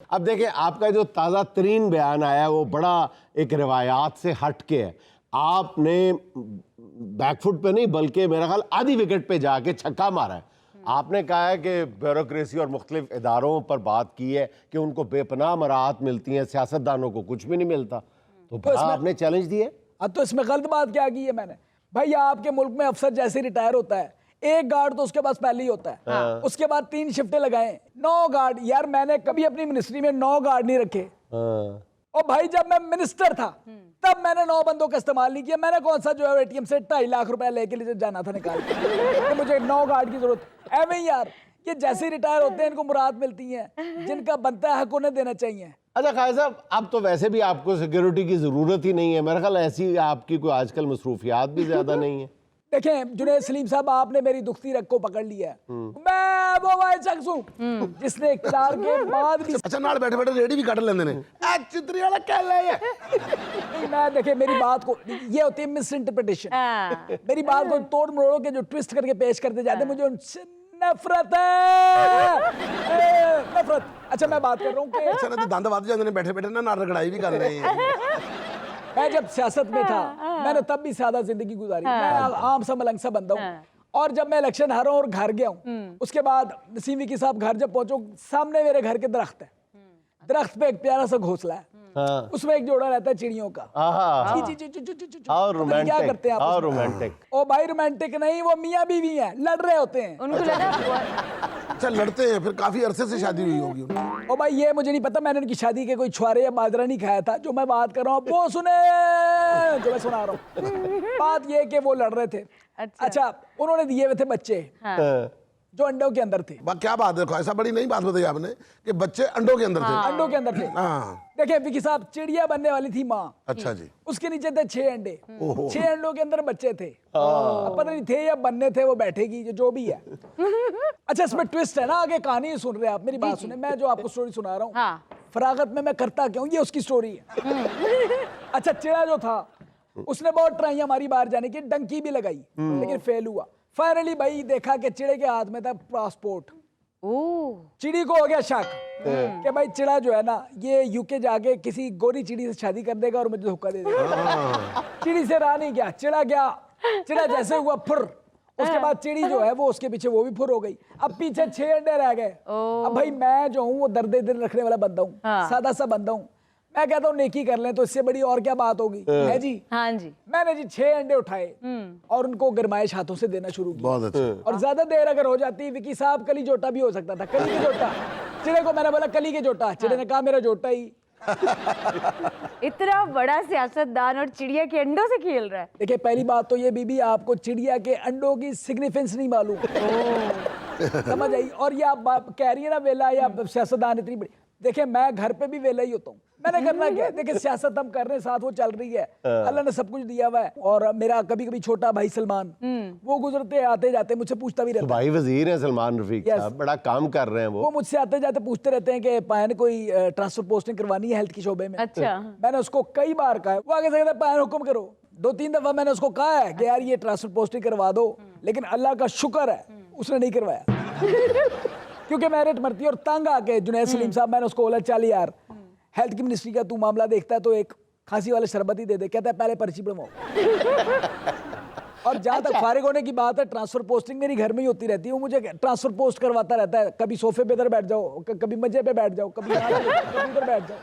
अब देखिए, आपका जो ताज़ा तरीन बयान आया है वो बड़ा एक रिवायात से हट के है। आपने बैकफुट पे नहीं बल्कि मेरा ख्याल आधी विकेट पे जाके छक्का मारा है। आपने कहा है कि ब्यूरोक्रेसी और मुख्तलिफ इदारों पर बात की है कि उनको बेपनाह मराहत मिलती हैं, सियासतदानों को कुछ भी नहीं मिलता। तो बड़ा आपने चैलेंज दिए। अब तो इसमें गलत बात क्या की है मैंने? भाई आपके मुल्क में अफसर जैसे रिटायर होता है, एक गार्ड तो उसके पास पहले ही होता है। हाँ। उसके बाद 3 शिफ्टें लगाए, 9 गार्ड। यार मैंने कभी अपनी मिनिस्ट्री में 9 गार्ड नहीं रखे। हाँ। और भाई जब मैं मिनिस्टर था तब मैंने 9 बंदों का इस्तेमाल नहीं किया। मैंने कौन सा जो है एटीएम से 2.5 लाख रुपए लेके लिए जाना था निकाल के मुझे 9 गार्ड की जरूरत है। एवं यार ये जैसे रिटायर होते हैं इनको मुराद मिलती है, जिनका बनता है हक उन्हें देना चाहिए। अच्छा खालिद साहब, अब तो वैसे भी आपको सिक्योरिटी की जरूरत ही नहीं है मेरा ख्याल, ऐसी आपकी कोई आजकल मसरूफियात भी ज्यादा नहीं है। देखें जुनैद सलीम साहब, आपने मेरी दुखती रग को पकड़ लिया। मैं वो वाई शख्स हूं जिसने इख्तियार के बाद भी अच्छा नाल बैठे बैठे रेडी भी कट लेंदे ने ए चितरी वाला कह ले ये मैं देखे मेरी बात को, ये होती है मिस इंटरप्रिटेशन। मेरी बात को तोड़ मरोड़ के जो ट्विस्ट करके पेश करते जाते, मुझे उनसे नफरत है। नफरत। अच्छा मैं बात कर रहा हूँ कि अच्छा ना तो दंद वध जांदे ने बैठे बैठे ना नाल रगड़ाई भी कर रहे हैं। मैं जब सियासत में था मैंने तब भी सादा जिंदगी गुजारी। मैं आम सा मलंग सा बंदा हूँ। और जब मैं इलेक्शन हारा और घर गया हूँ, उसके बाद नसीम विकी साहब घर जब पहुंचो, सामने मेरे घर के दरख्त है। दरख्त पे एक प्यारा सा घोंसला है। हाँ। उसमें एक जोड़ा रहता है चिड़ियों का। और रोमांटिक, क्या करते हैं आप? और रोमांटिक। ओ भाई रोमांटिक नहीं, वो मियाँ बीवी हैं, लड़ रहे होते हैं। उनको लगा अच्छा लड़ते हैं, फिर काफी अरसे से शादी हुई होगी उनकी। ओ भाई ये मुझे नहीं पता, मैंने उनकी शादी के कोई छुआरे या बाजरा नहीं खाया था। जो मैं बात कर रहा हूँ वो सुने, जो मैं सुना रहा हूँ। बात ये कि वो लड़ रहे थे। अच्छा उन्होंने दिए हुए थे बच्चे जो अंडों के अंदर थे। क्या बात देखो, ऐसा बड़ी नई बात बताई आपने कि बच्चे अंडों के अंदर थे। अंडों के अंदर थे। हाँ। देखिए विकी साहब, चिड़िया बनने वाली थी माँ। अच्छा जी। उसके नीचे थे 6 अंडे। 6 अंडों के अंदर बच्चे थे। अब पता नहीं थे या बनने थे, वो बैठेगी जो भी है। अच्छा इसमें ट्विस्ट है ना, आगे कहानी सुन रहे हैं आप, मेरी बात सुने। मैं जो आपको स्टोरी सुना रहा हूँ, फरागत में मैं करता क्यों, ये उसकी स्टोरी है। अच्छा चिड़ा जो था उसने बहुत ट्राइयां मारी बाहर जाने की, डंकी भी लगाई लेकिन फेल हुआ। फाइनली भाई देखा कि चिड़े के हाथ में था पासपोर्ट। चिड़ी को हो गया शक कि भाई चिड़ा जो है ना ये यूके जाके किसी गोरी चिड़ी से शादी कर देगा और मुझे धोखा दे देगा। चिड़ी से रहा नहीं गया, चिड़ा गया। चिड़ा जैसे हुआ फुर, उसके बाद चिड़ी जो है वो उसके पीछे वो भी फुर हो गई। अब पीछे 6 अंडे रह गए। अब भाई मैं जो हूँ वो दर्द दिल रखने वाला बंदा हूँ, सादा सा बंदा हूँ। मैं कहता हूँ नेकी कर लें तो इससे बड़ी और क्या बात होगी, है जी। हाँ जी। मैंने जी 6 अंडे उठाए और उनको गरमाइश हाथों से देना शुरू किया। बहुत अच्छा। और ज्यादा देर अगर हो जाती विकी साहब, कली जोटा भी हो सकता था। कली के जोटा, चिड़े को मैंने बोला कली के जोटा, चिड़े ने कहा मेरा जोटा ही। इतना बड़ा सियासतदान और चिड़िया के अंडों से खेल रहा है। देखिए पहली बात तो ये बीबी, आपको चिड़िया के अंडों की सिग्निफिकेंस नहीं मालूम। समझ आई? और ये आप कह रही है ना वेला या सियासतदान इतनी बड़ी, देखिए मैं घर पे भी वेला ही होता हूँ। मैंने करना क्या है, देखिए सियासत हम कर रहे हैं, साथ वो चल रही है। अल्लाह ने सब कुछ दिया हुआ है। और मेरा कभी कभी छोटा भाई सलमान, वो गुजरते आते जाते मुझसे पूछता भी रहता है। भाई वजीर हैं सलमान रफीक साहब, बड़ा काम कर रहे हैं वो मुझसे आते जाते पूछते रहते हैं कि पायन कोई ट्रांसफर पोस्टिंग करवानी है हेल्थ के शोबे में। अच्छा। मैंने उसको कई बार कहा है, वो आगे से कहता है पायन हुक्म करो। 2-3 दफा मैंने उसको कहा है कि यार ये ट्रांसफर पोस्टिंग करवा दो, लेकिन अल्लाह का शुक्र है उसने नहीं करवाया। क्योंकि मेरिट मरती है। और तंग आके जुनैद सलीम साहब, मैंने उसको बोला चल यार हेल्थ की मिनिस्ट्री का तू मामला देखता है तो एक खांसी वाले शरबत ही दे दे। कहता है पहले पर्ची बनवाओ। और जहां तक फारिग होने की बात है, ट्रांसफर पोस्टिंग मेरी घर में ही होती रहती है। वो मुझे ट्रांसफर पोस्ट करवाता रहता है, कभी सोफे पे इधर बैठ जाओ, कभी मजे पे बैठ जाओ, कभी इधर बैठ जाओ।